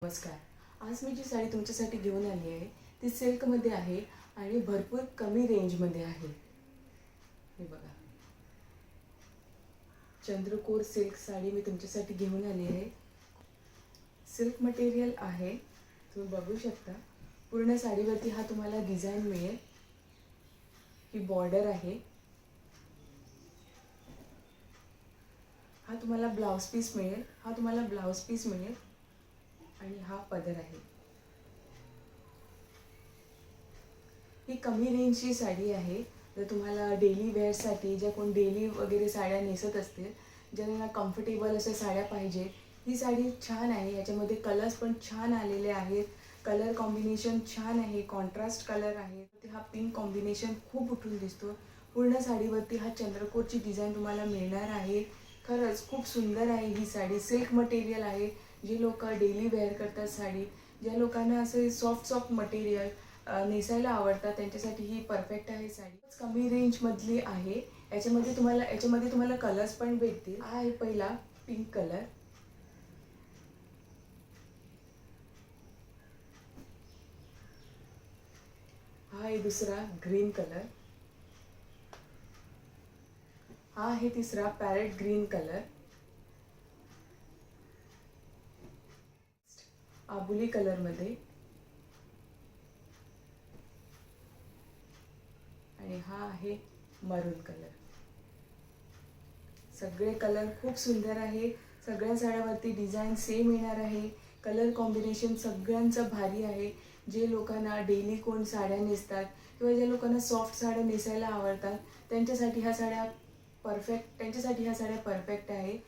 नमस्कार. आज मी जी साडी तुमच्यासाठी घेऊन आली आहे ती सिल्कमध्ये आहे आणि भरपूर कमी रेंजमध्ये आहे. हे बघा, चंद्रकोर सिल्क साडी मी तुमच्यासाठी घेऊन आली आहे. सिल्क मटेरियल आहे, तुम्ही बघू शकता. पूर्ण साडीवरती हा तुम्हाला डिझाईन मिळेल. ही बॉर्डर आहे. हा तुम्हाला ब्लाउज पीस मिळेल. आणि हा पदर आहे. ही कमी रेंजची साडी आहे. जर तुम्हाला डेली वेअरसाठी, ज्या कोण डेली वगैरे साड्या नेसत असतील, ज्यांना कम्फर्टेबल अशा साड्या पाहिजे, ही साडी छान आहे. याच्यामध्ये कलर्स पण छान आलेले आहेत. कलर कॉम्बिनेशन छान आहे, कॉन्ट्रास्ट कलर आहे. हा पिंक कॉम्बिनेशन खूप उठून दिसतो. पूर्ण साडीवरती हा चंद्रकोरची डिझाईन तुम्हाला मिळणार आहे. खरंच खूप सुंदर आहे ही साडी. सिल्क मटेरियल आहे. जे लोक डेली वेअर करतात साडी, ज्या लोकांना असे सॉफ्ट मटेरियल नेसायला आवडतात, त्यांच्यासाठी ही परफेक्ट आहे साडी. कमी रेंजमधली आहे. याच्यामध्ये तुम्हाला कलर्स पण भेटतील. हा आहे पहिला पिंक कलर. हा आहे दुसरा ग्रीन कलर. हा आहे तिसरा पॅरेट ग्रीन कलर. आबुली कलरमध्ये. आणि हा आहे मरून कलर. सगळे कलर खूप सुंदर आहे. सगळ्या साड्यावरती डिझाईन सेम येणार आहे. कलर कॉम्बिनेशन सगळ्यांचं भारी आहे. जे लोकांना डेली कोण साड्या नेसतात किंवा ज्या लोकांना सॉफ्ट साड्या नेसायला आवडतात, त्यांच्यासाठी ह्या साड्या परफेक्ट आहे.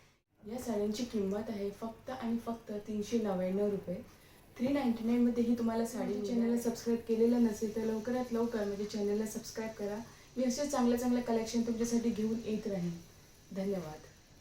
या साड्यांची किंमत आहे फक्त आणि फक्त 399 रुपये. 399मध्ये ही तुम्हाला साडी. चॅनलला सबस्क्राईब केलेलं नसेल तर लवकरात लवकर म्हणजे चॅनलला सबस्क्राईब करा. मी असे चांगलं कलेक्शन तुमच्यासाठी घेऊन येत राहीन. धन्यवाद.